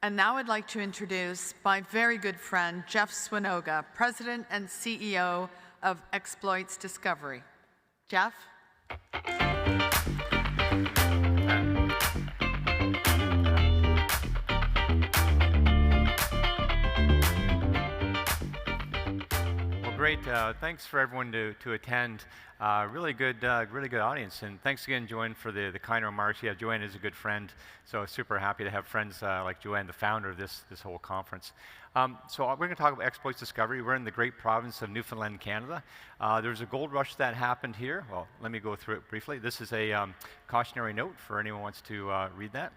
And now I'd like to introduce my very good friend, Jeff Swinoga, President and CEO of Exploits Discovery. Jeff? Great. Thanks for everyone to attend. Really good audience, and thanks again, Joanne, for the kind remarks. Yeah, Joanne is a good friend, so super happy to have friends like Joanne, the founder of this whole conference. So we're going to talk about exploits discovery. We're in the great province of Newfoundland, Canada. There's a gold rush that happened here. Well, let me go through it briefly. This is a cautionary note for anyone who wants to read that.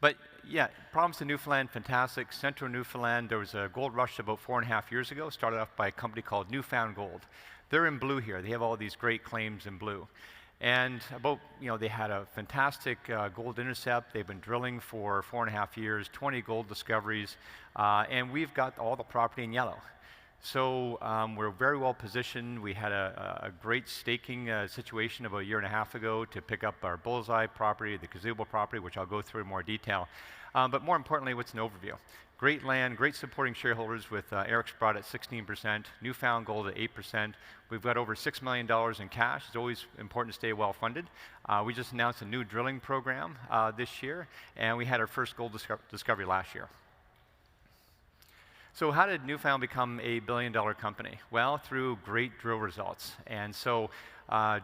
But yeah, province of Newfoundland, fantastic. Central Newfoundland, there was a gold rush about 4.5 years ago, started off by a company called Newfound Gold. They're in blue here. They have all these great claims in blue. And they had a fantastic gold intercept. They've been drilling for 4.5 years, 20 gold discoveries, and we've got all the property in yellow. So we're very well positioned. We had a great staking situation about a year and a half ago to pick up our Bullseye property, the Gazebo property, which I'll go through in more detail. But more importantly, what's an overview? Great land, great supporting shareholders with Eric Sprott at 16%, Newfound Gold at 8%. We've got over $6 million in cash. It's always important to stay well funded. We just announced a new drilling program this year, and we had our first gold discovery last year. So how did Newfound become a billion-dollar company? Well, through great drill results. And so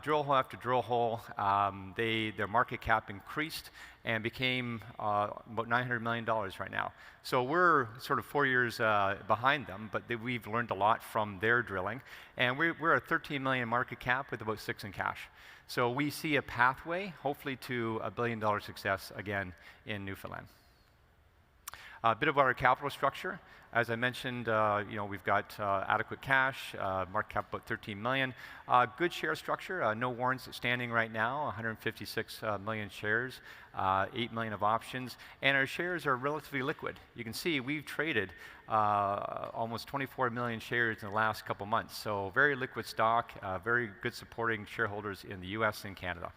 drill hole after drill hole, their market cap increased and became about $900 million right now. So we're sort of 4 years behind them, but we've learned a lot from their drilling. And we're a $13 million market cap with about $6 million in cash. So we see a pathway, hopefully, to a billion-dollar success again in Newfoundland. A bit of our capital structure. As I mentioned, we've got adequate cash, market cap about $13 million. Good share structure, no warrants outstanding right now, 156 million shares, 8 million of options, and our shares are relatively liquid. You can see we've traded almost 24 million shares in the last couple months, so very liquid stock, very good supporting shareholders in the US and Canada.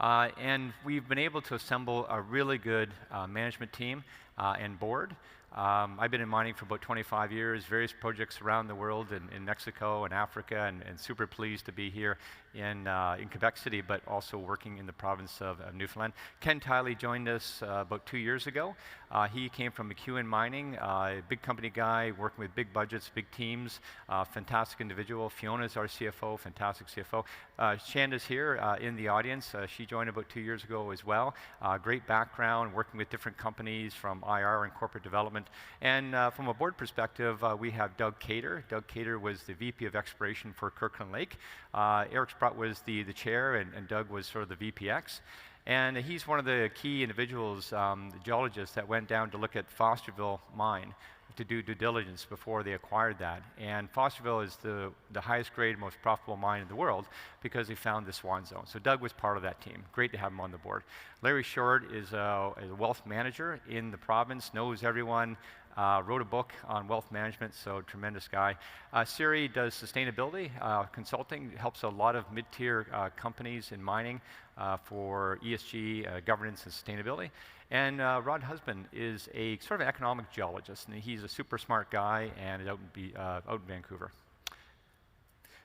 And we've been able to assemble a really good management team and board. I've been in mining for about 25 years, various projects around the world in Mexico and Africa, and super pleased to be here in Quebec City, but also working in the province of Newfoundland. Ken Tiley joined us about 2 years ago. He came from McEwen Mining, a big company guy, working with big budgets, big teams, fantastic individual. Fiona's our CFO, fantastic CFO. Shanda's here in the audience. She joined about 2 years ago as well. Great background, working with different companies from IR and corporate development. And from a board perspective, we have Doug Cater. Doug Cater was the VP of Exploration for Kirkland Lake. Eric Sprott was the chair, and Doug was sort of the VPX. And he's one of the key individuals, the geologists, that went down to look at Fosterville mine to do due diligence before they acquired that. And Fosterville is the highest grade, most profitable mine in the world because they found the Swan Zone. So Doug was part of that team. Great to have him on the board. Larry Short is a wealth manager in the province, knows everyone, wrote a book on wealth management, so tremendous guy. Siri does sustainability consulting, helps a lot of mid-tier companies in mining for ESG governance and sustainability. And Rod Husband is a sort of economic geologist, and he's a super smart guy and is out in Vancouver.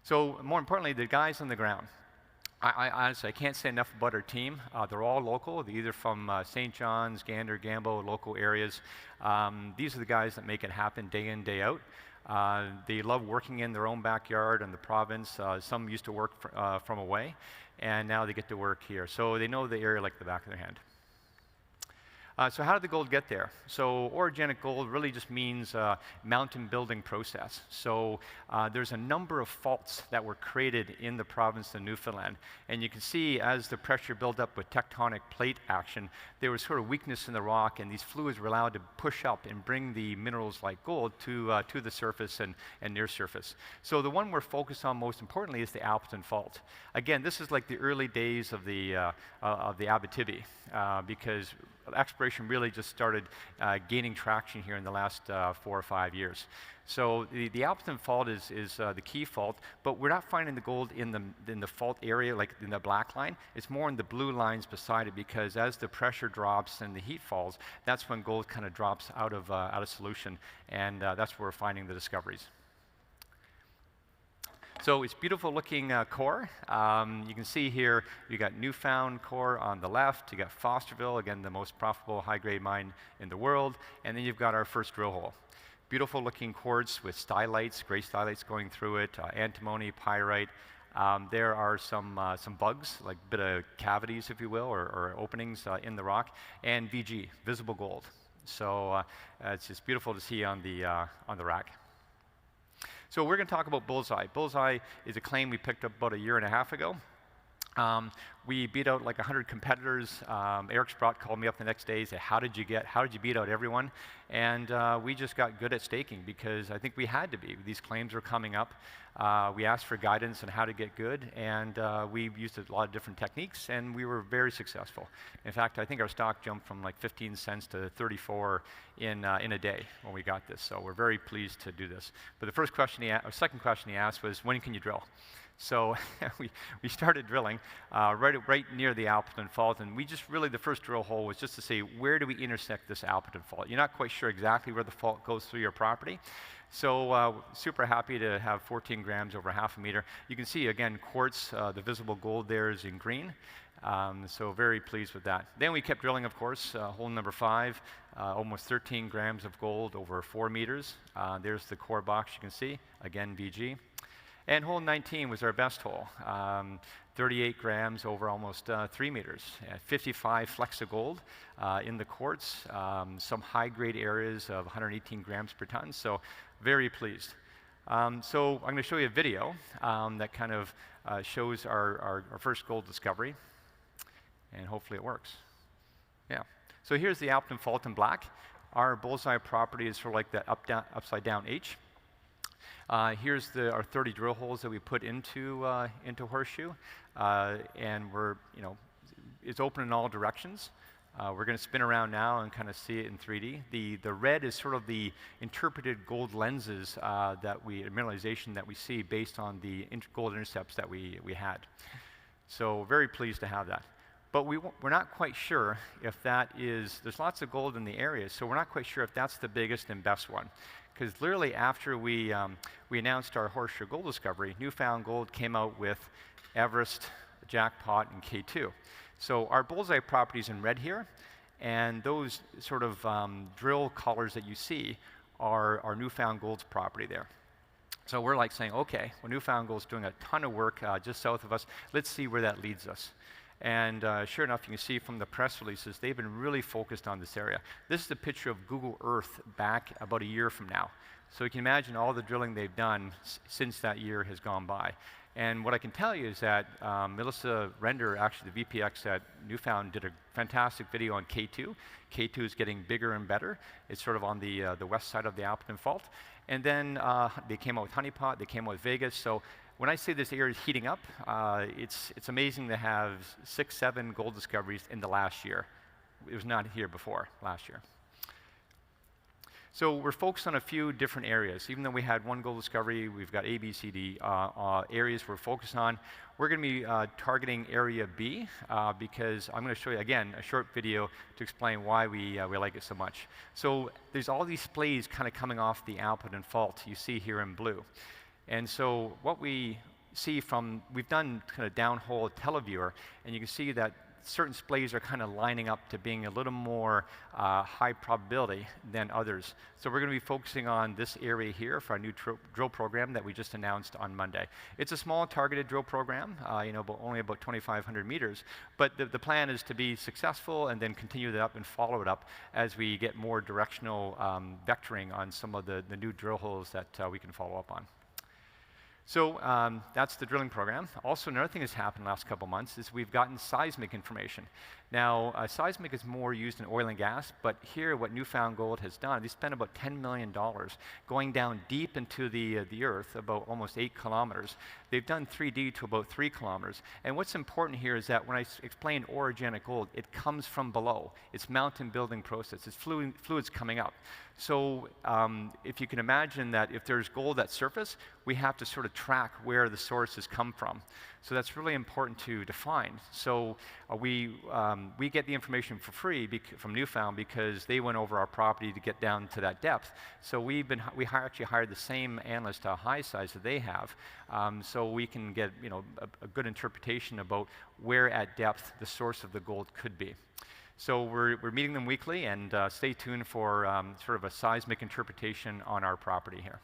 So more importantly, the guys on the ground. I honestly, I can't say enough about our team. They're all local. They're either from St. John's, Gander, Gambo, local areas. These are the guys that make it happen day in, day out. They love working in their own backyard in the province. Some used to work from away, and now they get to work here. So they know the area like the back of their hand. So how did the gold get there? So orogenic gold really just means mountain building process. So there's a number of faults that were created in the province of Newfoundland. And you can see as the pressure built up with tectonic plate action, there was sort of weakness in the rock, and these fluids were allowed to push up and bring the minerals like gold to the surface and near surface. So the one we're focused on most importantly is the Appleton Fault. Again, this is like the early days of the Abitibi, because exploration really just started gaining traction here in the last 4 or 5 years. So the Appleton Fault is the key fault, but we're not finding the gold in the fault area, like in the black line. It's more in the blue lines beside it, because as the pressure drops and the heat falls, that's when gold kind of drops out of solution, and that's where we're finding the discoveries. So it's beautiful looking core. You can see here you got Newfound core on the left, you got Fosterville, again the most profitable high-grade mine in the world, and then you've got our first drill hole. Beautiful looking quartz with stylites, gray stylites going through it, antimony, pyrite. There are some bugs, like a bit of cavities, if you will, or openings in the rock, and VG, visible gold. So it's just beautiful to see on the rack. So we're going to talk about Bullseye. Bullseye is a claim we picked up about 1.5 years ago. We beat out like 100 competitors. Eric Sprott called me up the next day and said, how did you beat out everyone? And we just got good at staking, because I think we had to be. These claims were coming up. We asked for guidance on how to get good, and we used a lot of different techniques, and we were very successful. In fact, I think our stock jumped from like 15 cents to 34 in a day when we got this. So we're very pleased to do this. But the second question he asked was, when can you drill? So we started drilling right near the Appleton Fault, and we just really, the first drill hole was just to see, where do we intersect this Appleton Fault? You're not quite sure exactly where the fault goes through your property. So super happy to have 14 grams over half a meter. You can see, again, quartz, the visible gold there is in green. So very pleased with that. Then we kept drilling, of course, hole number 5, almost 13 grams of gold over 4 meters. There's the core box you can see, again, VG. And hole 19 was our best hole, 38 grams over almost 3 meters, 55 flecks of gold in the quartz, some high-grade areas of 118 grams per ton, so very pleased. So I'm going to show you a video that kind of shows our first gold discovery, and hopefully it works. Yeah. So here's the Appleton Fault in black. Our Bullseye property is sort of like that upside-down H. Here's our 30 drill holes that we put into Horseshoe, and it's open in all directions. We're going to spin around now and kind of see it in 3D. The red is sort of the interpreted gold lenses mineralization that we see based on the gold intercepts that we had. So very pleased to have that. But we're not quite sure if there's lots of gold in the area, so we're not quite sure if that's the biggest and best one. Because literally after we announced our Horseshoe gold discovery, Newfound Gold came out with Everest, Jackpot, and K2. So our Bullseye property is in red here, and those sort of drill collars that you see are Newfound Gold's property there. So we're like saying, okay, well, Newfound Gold's doing a ton of work just south of us. Let's see where that leads us. And sure enough, you can see from the press releases, they've been really focused on this area. This is a picture of Google Earth back about 1 year from now. So you can imagine all the drilling they've done since that year has gone by. And what I can tell you is that Melissa Render, actually the VPX at Newfound, did a fantastic video on K2. K2 is getting bigger and better. It's sort of on the west side of the Appleton Fault. And then they came out with Honeypot, they came out with Vegas. So when I say this area is heating up, it's amazing to have 6, 7 gold discoveries in the last year. It was not here before, last year. So we're focused on a few different areas. Even though we had 1 gold discovery, we've got A, B, C, D areas we're focused on. We're going to be targeting Area B because I'm going to show you, again, a short video to explain why we like it so much. So there's all these splays kind of coming off the Appleton Fault you see here in blue. And so what we see we've done kind of downhole televiewer, and you can see that certain splays are kind of lining up to being a little more high probability than others. So we're going to be focusing on this area here for our new drill program that we just announced on Monday. It's a small targeted drill program, but only about 2,500 meters. But the plan is to be successful and then continue that up and follow it up as we get more directional vectoring on some of the new drill holes that we can follow up on. So that's the drilling program. Also, another thing that's happened in the last couple months is we've gotten seismic information. Now, seismic is more used in oil and gas, but here what Newfound Gold has done, they spent about $10 million going down deep into the earth, about almost 8 kilometers. They've done 3D to about 3 kilometers. And what's important here is that when I explain orogenic gold, it comes from below. It's mountain building process. It's fluids coming up. So if you can imagine that if there's gold at surface, we have to sort of track where the source has come from. So that's really important to define. So we get the information for free from Newfound because they went over our property to get down to that depth. So we actually hired the same analyst to high size that they have, so we can get a good interpretation about where at depth the source of the gold could be. So we're meeting them weekly, and stay tuned for sort of a seismic interpretation on our property here.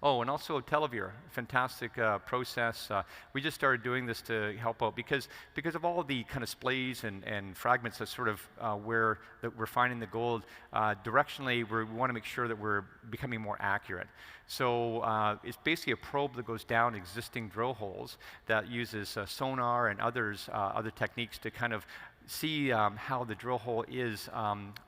Oh, and also Televir, fantastic process. We just started doing this to help out because of all the kind of splays and fragments that sort of where we're finding the gold. Directionally, we want to make sure that we're becoming more accurate. So it's basically a probe that goes down existing drill holes that uses sonar and other techniques to kind of see how the drill hole is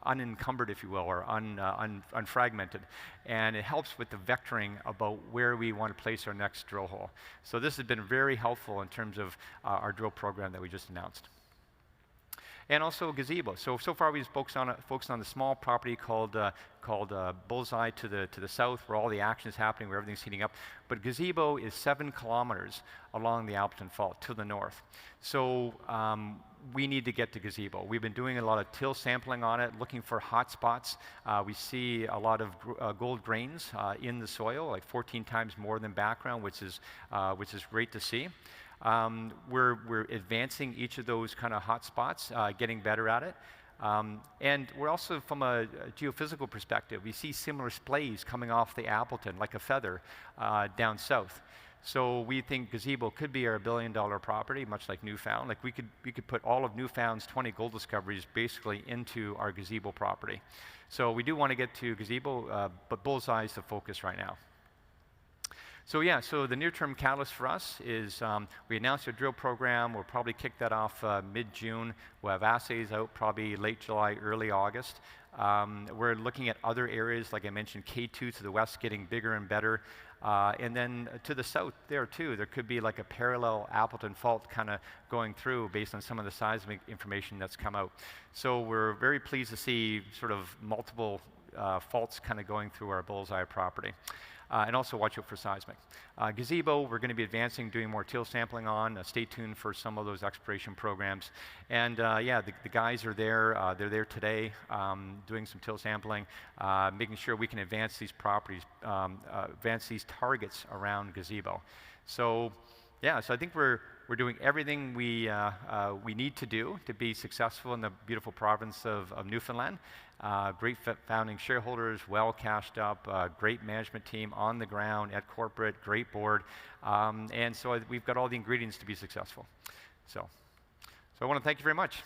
unencumbered, if you will, or unfragmented. And it helps with the vectoring about where we want to place our next drill hole. So this has been very helpful in terms of our drill program that we just announced. And also gazebo. So far we've focused on the small property called Bullseye to the south, where all the action is happening, where everything's heating up. But gazebo is 7 kilometers along the Appleton Fault to the north. So we need to get to gazebo. We've been doing a lot of till sampling on it, looking for hot spots. We see a lot of gold grains in the soil, like 14 times more than background, which is great to see. We're advancing each of those kind of hot spots, getting better at it. And we're also, from a geophysical perspective, we see similar splays coming off the Appleton, like a feather, down south. So we think gazebo could be our $1 billion property, much like Newfound. Like we could put all of Newfound's 20 gold discoveries basically into our gazebo property. So we do want to get to gazebo, but Bullseye is the focus right now. So yeah, so the near-term catalyst for us is we announced a drill program. We'll probably kick that off mid-June. We'll have assays out probably late July, early August. We're looking at other areas, like I mentioned, K2 to the west getting bigger and better. And then to the south there too, there could be like a parallel Appleton Fault kind of going through based on some of the seismic information that's come out. So we're very pleased to see sort of multiple faults kind of going through our Bullseye property. And also watch out for seismic. Gazebo, we're going to be advancing, doing more till sampling on. Stay tuned for some of those exploration programs. And yeah, the guys are there. They're there today doing some till sampling, making sure we can advance these properties, advance these targets around gazebo. So yeah, so I think we're doing everything we need to do to be successful in the beautiful province of Newfoundland. Great founding shareholders, well cashed up, great management team on the ground at corporate, great board, and so we've got all the ingredients to be successful. So I want to thank you very much.